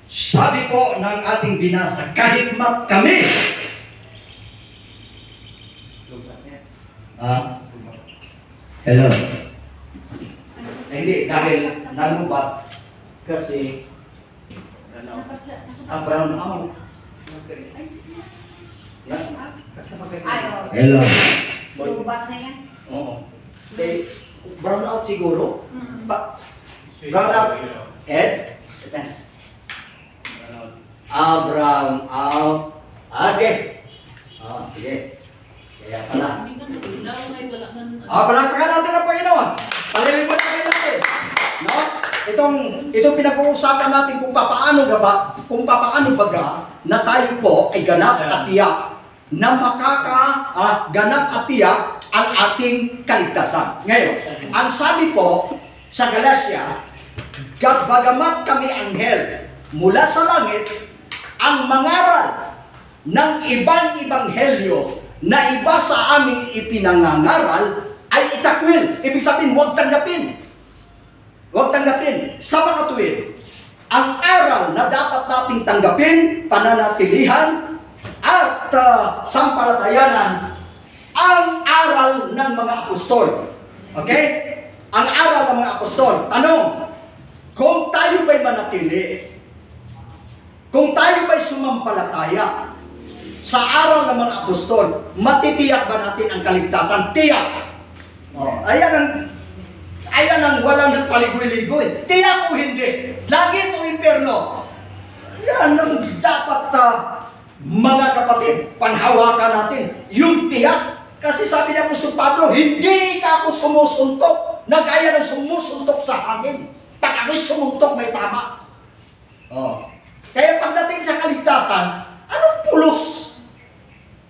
Sabi po ng ating binasa, kahit mat kami. Hello. Hindi, dahil nalubat kasi brown out. Hello. Lubat na yan. Oo. Brown out siguro. Brown out. Ed? Brown out. Okay. Sige. Kaya pala. Hindi ka nagulaw ay wala man. Palakpakan natin ang Panginoon. Palamin mo natin. No? Itong pinag-uusapan natin kung paano baga na tayo po ay ganap at tiyak na ganap at tiyak ang ating kaligtasan. Ngayon, ang sabi po sa Galatia, bagamat kami anghel mula sa langit, ang mangaral ng ibang ebanghelyo na iba sa aming ipinangangaral ay itakwil. Ibig sabihin, huwag tanggapin. Huwag tanggapin. Sa mga tuwid, ang aral na dapat nating tanggapin, pananatilihan, at sampalatayanan, ang aral ng mga apostol. Okay? Ang aral ng mga apostol. Tanong, kung tayo ba'y manatili, kung tayo ba'y sumampalataya sa aral ng mga apostol, matitiyak ba natin ang kaligtasan? Tiyak! Ayan ang walang nagpaligoy-ligoy. Tiyak o hindi? Langit o impyerno? Yan ang dapat mga kapatid, panhawakan natin. Yung tiyak. Kasi sabi ni Apostol Pablo, hindi ka ako sumusuntok na gaya ng sumusuntok sa hangin. Pag ako'y sumuntok, may tama. Kaya pagdating sa kaligtasan, anong pulos?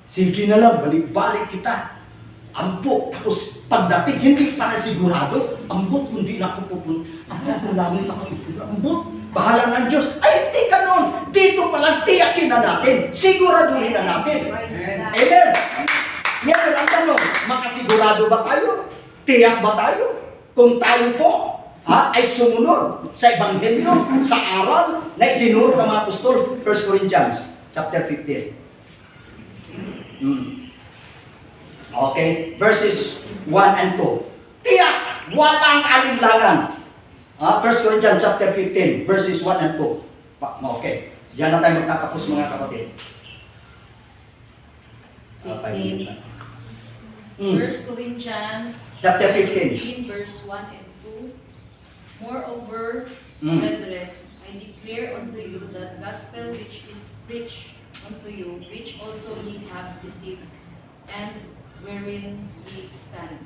Sige na lang, balik-balik kita. Ampo, tapos pagdating, hindi para sigurado. Ambot, kundi na ako pupunta. Ambot, kung langit ako pupunta. Ambot, bahala ng Diyos. Ay, hindi ganon. Dito palang tiyakin na natin. Siguraduhin na natin. Amen. Ngayon, ang tanong, makasigurado ba tayo? Tiyak ba tayo? Kung tayo po ay sumunod sa Ebanghelyo, sa aral na itinuro ng mga apostol, 1 Corinthians chapter 15. Okay, verses 1 and 2. Tiyak, walang alinlangan. 1 Corinthians chapter 15, verses 1 and 2. Okay, diyan na tayo magtatapos mga kapatid. 1 Corinthians Chapter 15. verse 1 and 2. Moreover, brethren, I declare unto you that gospel which is preached unto you, which also ye have received, and wherein ye stand.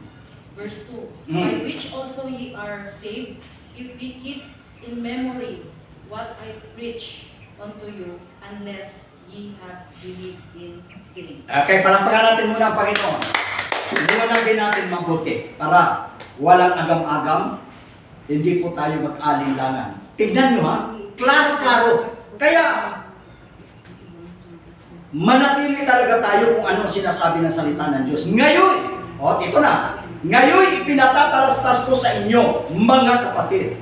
Verse 2. By which also ye are saved, if we keep in memory what I preach unto you, unless ye have believed in vain. Okay, palakpakan natin muna ang Panginoon. Liwanagin natin mabuti para walang agam-agam, hindi po tayo mag-alinlangan. Tignan nyo ha, klaro-klaro. Kaya, manatili talaga tayo kung ano sinasabi ng salita ng Diyos. Ngayon, ito na, ngayon ipinatatalastas ko sa inyo, mga kapatid,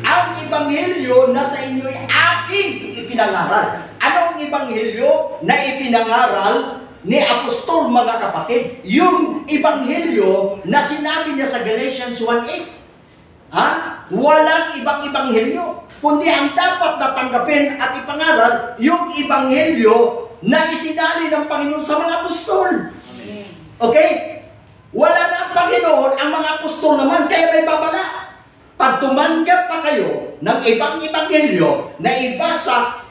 ang ebanghelyo na sa inyo ay aking ipinangaral. Anong ebanghelyo na ipinangaral ni Apostol, mga kapatid? Yung ebanghelyo na sinabi niya sa Galatians 1:8. Walang ibang ebanghelyo, kundi ang dapat natanggapin at ipangaral yung ebanghelyo na isinali ng Panginoon sa mga apostol. Okay? Wala na ang Panginoon, ang mga apostol naman, kaya may babala. Pag tumanggap pa kayo ng ibang ebanghelyo na iba sa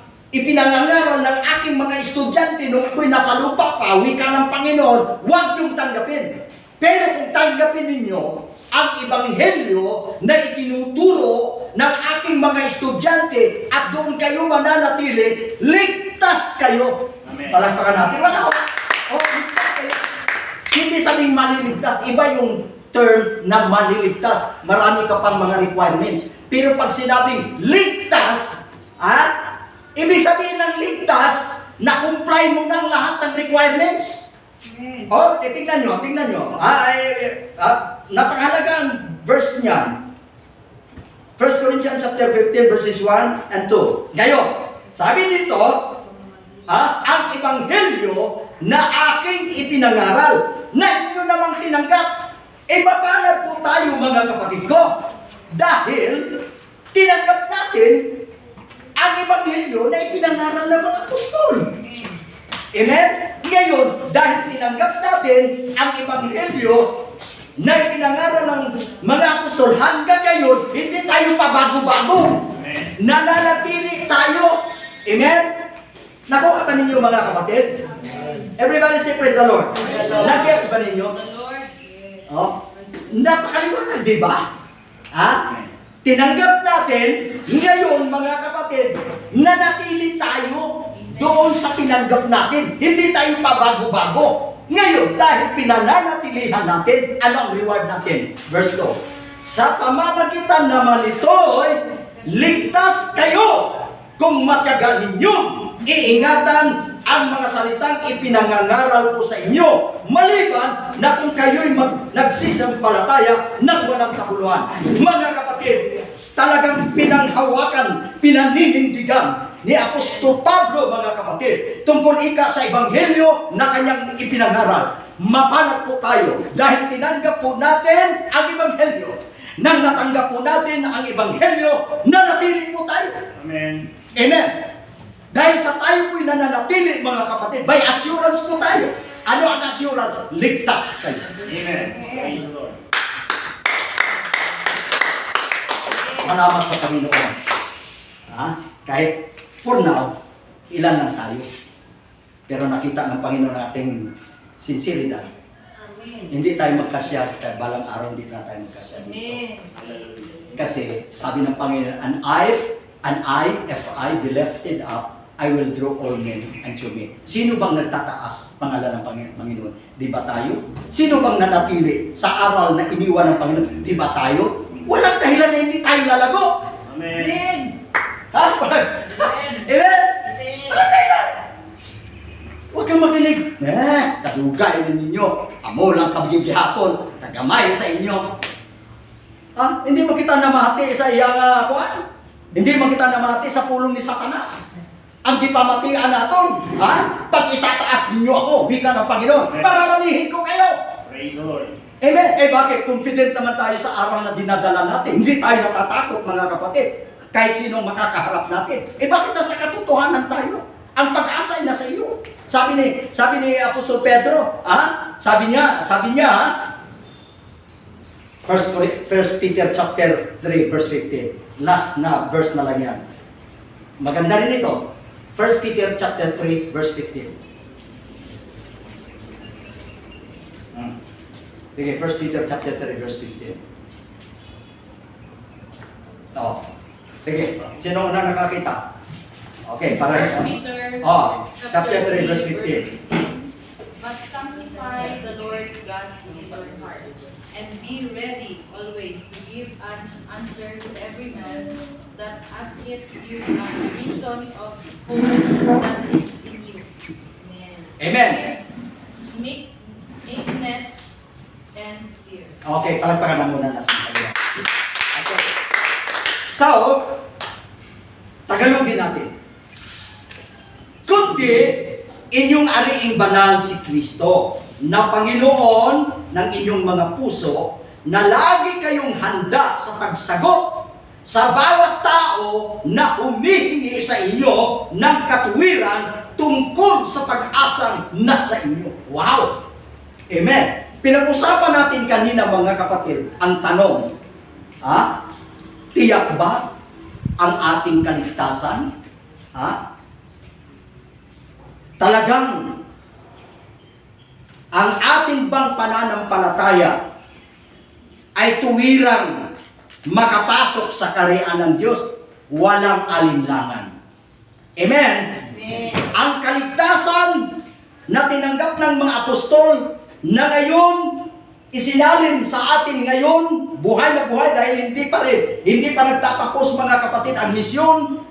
ipinangangaral ng aking mga estudyante nung ako'y nasa lupa pa, wika ng Panginoon, huwag niyong tanggapin. Pero kung tanggapin ninyo ang ebanghelyo na itinuturo ng aking mga estudyante at doon kayo mananatili, ligtas kayo. Amen. Palakpakan natin. Wala ko. Oh, ligtas kayo. Hindi sabing maliligtas. Iba yung term na maliligtas. Marami ka pang mga requirements. Pero pag sinabing ligtas, ibig sabihin ng ligtas, na-comply mo ng lahat ng requirements. Amen. Oh, tingnan nyo. Napakahalagang verse niyan. 1 Corinthians chapter 15 verses 1 and 2. Ngayon, sabi dito, ang ebanghelyo na aking ipinangaral, na inyo namang tinanggap, mapanat po tayo mga kapatid ko. Dahil tinanggap natin ang ebanghelyo na ipinangaral ng mga apostol. Amen? Ngayon, dahil tinanggap natin ang ebanghelyo na ipinangaral ng mga apostol, hanggang ngayon, hindi tayo pabago-bago. Nananatili tayo. Amen? Nakuha ka ninyo mga kapatid? Everybody say praise the Lord. Nag-gets ba ninyo? The Lord, Oh, napakaliwanag, di ba? Tinanggap natin, ngayon mga kapatid, nanatili tayo doon sa tinanggap natin. Hindi tayo pabago-bago. Ngayon, dahil pinananatilihan natin, ano ang reward natin? Verse 2. Sa pamamagitan naman ito'y ligtas kayo kung matyaga ninyong iingatan ang mga salitang ipinangangaral ko sa inyo, maliban na kung kayo'y nagsisampalataya ng walang kabuluhan. Mga kapatid, talagang pinanghawakan, pinaninindigan ni Apostol Pablo, mga kapatid, tungkol sa ebanghelyo na kanyang ipinangaral. Mapanat po tayo dahil tinanggap po natin ang ebanghelyo. Nang natanggap po natin ang ebanghelyo, nanatili po tayo. Amen. Amen. Dahil sa tayo po'y nananatili, mga kapatid, by assurance po tayo. Ano ang assurance? Ligtas kayo. Amen. Praise the Lord. Salamat sa Panginoon. Kahit for now, ilan lang tayo. Pero nakita ng Panginoon nating sinseridad. Hindi tayo magkasya sa balang araw, hindi na tayo magkasya dito. Kasi sabi ng Panginoon, and I, if I be lifted up, I will draw all men unto me. Sino bang nagtataas? Pangalan ng Panginoon. Di ba tayo? Sino bang nanatili sa aral na iniwan ng Panginoon? Di ba tayo? Walang dahilan na hindi tayo lalago. Amen. Ha? Amen? Walang dahilan. Huwag kang makinig. Kadugay na ninyo. Amo lang kabigihapon. Tagamay sa inyo. Hindi mo kita namahati sa iyang kuhan. Hindi mo kita namahati sa pulong ni Satanas. Ang dipamatian natin, pag itataas ninyo ako, wika ng Panginoon, pararamihin ko kayo. Praise the Lord. Amen. Bakit? Confident naman tayo sa aral na dinadala natin. Hindi tayo natatakot, mga kapatid. Kahit sinong makakaharap natin. Bakit nasa katotohanan tayo? Ang pag-asa ay nasa iyo. Sabi ni Apostol Pedro, sabi niya, 1 Peter chapter 3 verse 15. Last na verse na lang yan. Maganda rin ito. 1 Peter chapter 3 verse 15. Sige, 1 Peter chapter 3 verse 15. Sige, sino una nakakita? Okay, para 1 Peter chapter 3 verse 15. But sanctify the Lord God in your heart, and be ready always to give an answer to every man that asketh you a reason of hope that is in you. Amen. Meekness and fear. Okay, palagpakan na muna natin. Okay. So, Tagalogin natin. Kundi inyong ariing banal si Kristo, na Panginoon ng inyong mga puso, na lagi kayong handa sa pagsagot sa bawat tao na humihingi sa inyo ng katuwiran tungkol sa pag-asang nasa inyo. Wow! Amen! Pinag-usapan natin kanina, mga kapatid, ang tanong, tiyak ba ang ating kaligtasan? talagang ang ating bang pananampalataya ay tuwirang makapasok sa kaharian ng Diyos, walang alinlangan. Amen? Ang kaligtasan na tinanggap ng mga apostol na ngayon isinalin sa atin ngayon, buhay na buhay dahil hindi pa nagtatapos mga kapatid ang misyon.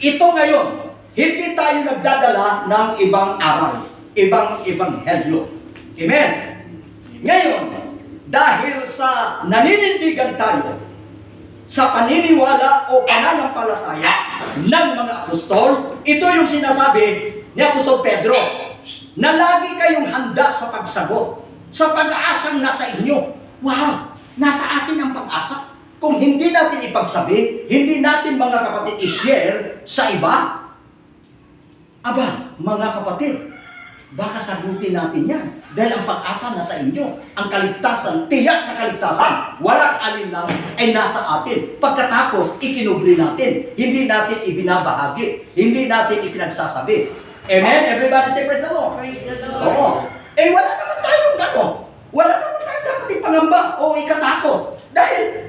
Ito ngayon, hindi tayo nagdadala ng ibang aral, ibang ebanghelyo. Amen? Ngayon, dahil sa naninindigan tayo sa paniniwala o pananampalataya ng mga apostol, ito yung sinasabi ni Apostol Pedro, na lagi kayong handa sa pagsagot, sa pag-aasang nasa inyo. Wow! Nasa atin ang pag-asa. Kung hindi natin ipagsabi, hindi natin mga kapatid i-share sa iba, aba, mga kapatid, baka sagutin natin yan. Dahil ang pag-asa nasa inyo, ang kaligtasan, tiyak na kaligtasan, walang alinlangan ay nasa atin. Pagkatapos, ikinubli natin. Hindi natin ibinabahagi. Hindi natin ipinagsasabi. Amen? Everybody say praise the Lord. Praise the Lord. Oo. Eh, wala naman tayong wala naman tayong dapat ipangamba o ikatakot. Dahil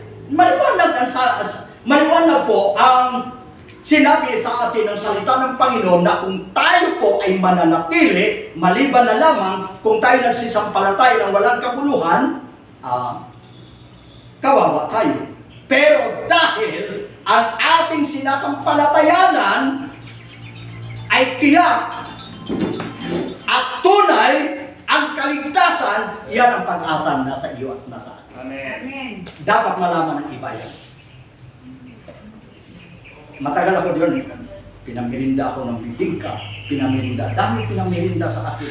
maliwanag po ang sinabi sa atin ng salita ng Panginoon na kung tayo po ay mananatili, maliban na lamang kung tayo nagsisampalataya ng walang kabuluhan, kawawa tayo. Pero dahil ang ating sinasampalatayanan ay tiyak at tunay ang kaligtasan, yan ang pag-asa nasa iyo at nasa akin. Amen. Dapat malaman ng iba yan. Matagal ako doon, pinamirinda ako ng bibingka, dami pinamirinda sa akin.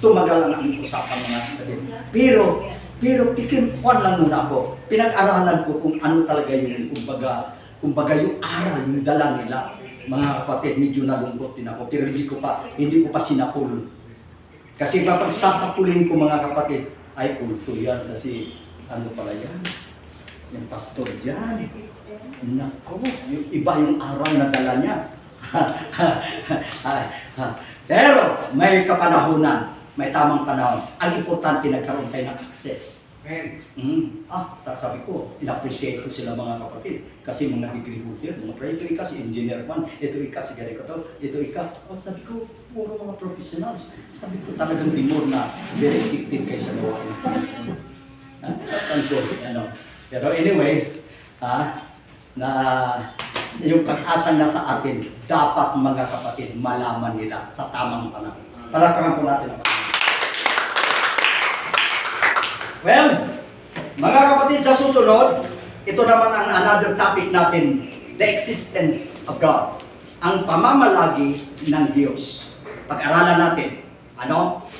Tumagal ang aming usapan mga kapatid. Pero tikimpuan lang muna ako. Pinag-aralan ko kung ano talaga yun, kumbaga yung aral, yung dala nila. Mga kapatid, medyo nalungkot din ako, pero hindi ko pa sinapul. Kasi kapag sasapulin ko mga kapatid, ay kulto yan kasi ano pala yan? Yung pastor dyan. Nako, yung iba yung aral na dala niya. Pero may kapanahunan, may tamang panahon. Ang importante, nagkaroon tayo ng access. Sabi ko, in-appreciate ko sila mga kapatid. Kasi mga degree holder, ito ika si engineer man, ito ika si ganito, ito ika. Sabi ko, puro mga professionals. Sabi ko, talagang limor na very effective kayo sa gawa niyo. Pero anyway, na yung pag-asa na sa atin, dapat mga kapatid, malaman nila sa tamang panahon. Palakpakan po natin ang Panginoon. Well, mga kapatid, sa susunod, ito naman ang another topic natin, the existence of God. Ang pamamalagi ng Diyos. Pag-aralan natin,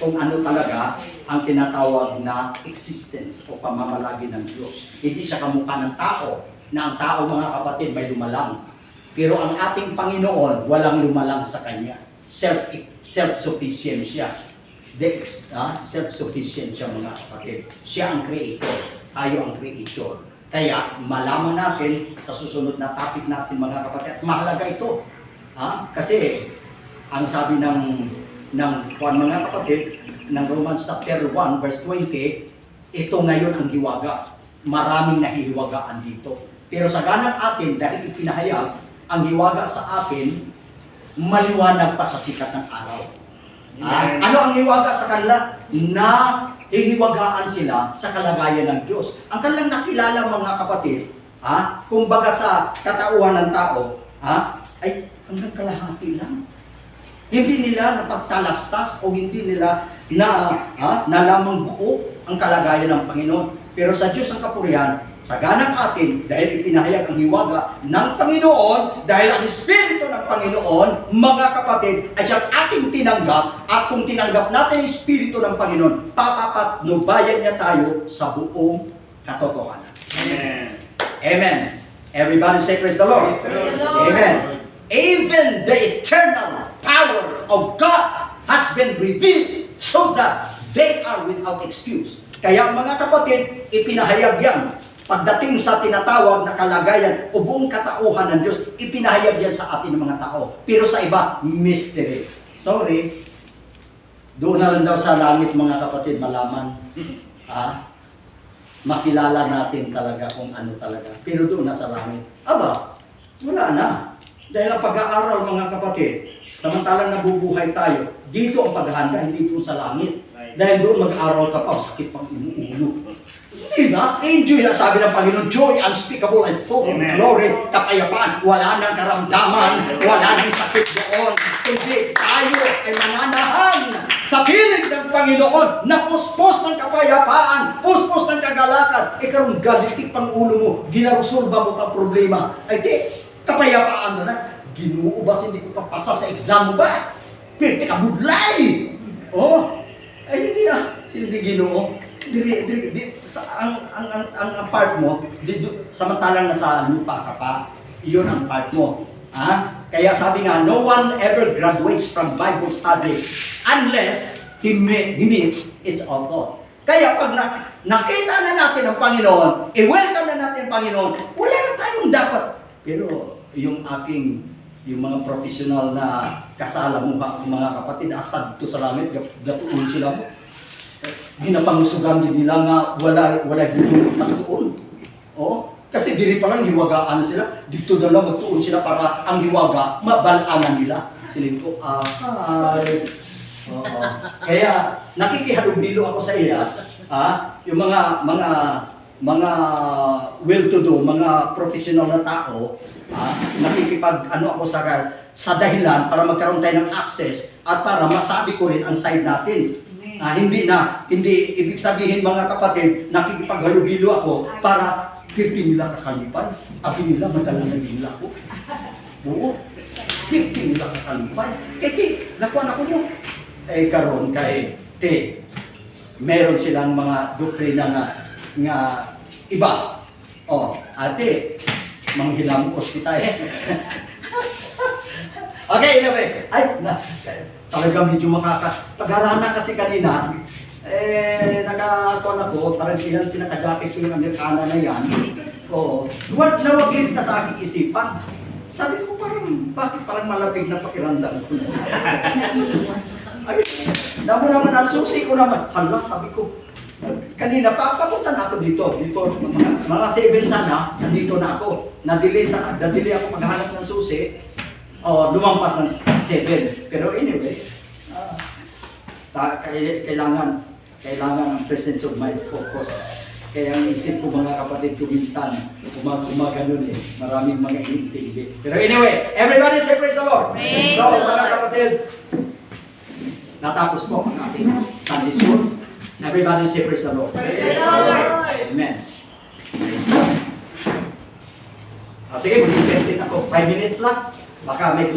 kung ano talaga ang tinatawag na existence o pamamalagi ng Diyos. Hindi siya kamukha ng tao, na ang tao mga kapatid may lumalang. Pero ang ating Panginoon, walang lumalang sa Kanya. Self-sufficient siya. Self-sufficient siya mga kapatid. Siya ang creator. Tayo ang creator. Kaya malaman natin sa susunod na topic natin mga kapatid. At mahalaga ito. Kasi ang sabi ng mga kapatid, ng Romans chapter 1 verse 20, ito ngayon ang hiwaga. Maraming nahihiwagaan dito. Pero sa ganang atin, dahil ipinahayag, ang hiwaga sa atin, maliwanag pa sa sikat ng araw. Ano ang hiwaga sa kanila? Na hihiwagaan sila sa kalagayan ng Diyos. Ang kanilang nakilala mga kapatid, kumbaga sa katauhan ng tao, ay hanggang kalahati lang. Hindi nila napagtalastas o hindi nila nalamang buo ang kalagayan ng Panginoon. Pero sa Diyos ang kapurihan, sa ganang atin, dahil ipinahayag ang hiwaga ng Panginoon, dahil ang Espiritu ng Panginoon, mga kapatid, ay siyang ating tinanggap, at kung tinanggap natin ang Espiritu ng Panginoon, papapatnubayan niya tayo sa buong katotohanan. Amen. Amen. Everybody say praise the Lord. Praise the Lord. Amen. Even the eternal power of God has been revealed so that they are without excuse. Kaya mga kapatid, ipinahayag yan. Pagdating sa tinatawag na kalagayan o buong katauhan ng Diyos, ipinahayag yan sa atin ng mga tao. Pero sa iba, mystery. Sorry. Doon na lang daw sa langit mga kapatid malaman. Makilala natin talaga kung ano talaga. Pero doon na sa langit. Aba, wala na. Dahil ang pag-aaral mga kapatid, samantalang nabubuhay tayo, dito ang paghahanda, hindi doon sa langit. Dahil doon mag-aaral ka pa, sakit pang inuulo. Hindi na, enjoy na sabi ng Panginoon, joy unspeakable and full of glory, kapayapaan, wala nang karamdaman, wala nang sakit doon. Kundi tayo ay mananahan sa piling ng Panginoon na puspos ng kapayapaan, puspos ng kagalakan. Karong galitik pang ulo mo, ginarusolba mo pang problema. Ay di, kapayapaan na na. Ginoo ba, hindi ko papasa sa exam mo ba? Pwede ka budlay! Oh, ay hindi sino si Ginoo? Ang part mo, samantalang nasa lupa ka pa, iyon ang part mo. Kaya sabi nga, no one ever graduates from Bible study unless he meets its author. Kaya pag nakita na natin ang Panginoon, i-welcome na natin ang Panginoon, wala na tayong dapat. Pero yung mga professional na kasala mo mga kapatid, asad to sa langit, gatuon sila mo. Ginapangusugan din nila nga wala dito magtuon. Kasi diri pa lang hiwagaan na sila, dito na lang magtuon sila para ang hiwaga mabalaanan nila. Silito, Kaya nakikihadubilo ako sa iya, yung mga well-to-do, mga professional na tao, ako sa dahilan para magkaroon tayo ng access at para masabi ko rin ang side natin. Hindi ibig sabihin mga kapatid, nakikipaghalubilo ako para 15 nila kakalipay. Abi nila, madalang naging ako. Oo, 15 nila kakalipay. Nakuha na ko mo. Karon kay, meron silang mga doktrina nga iba. Ate, manghilamos kita Okay, anyway. Talagang medyo pag-arana kasi kanina, nakakuha ako, parang pinaka-jacket ko yung Amerikana na yan. Wag na sa aking isipan. Sabi ko bakit parang malapig na pakiramdam ko. Damo naman ang susi ko naman. Hala, sabi ko. Kanina, papunta na ako dito. Before, mga 7 sana, nandito na ako. Nadili ako maghanap ng susi. Lumampas ng 7. Pero anyway, kailangan ang presence of mind, focus. Kaya ang isip ko mga kapatid ko minsan, umaganon maraming mga inintindi. Pero anyway, everybody say praise the Lord. Praise So, the mga Lord. kapatid, natapos po ang ating Sunday school. Everybody say praise the Lord. Praise the Lord. Amen. Praise the Lord. Sige, mag-10 ako. 5 minutes lang. Baka may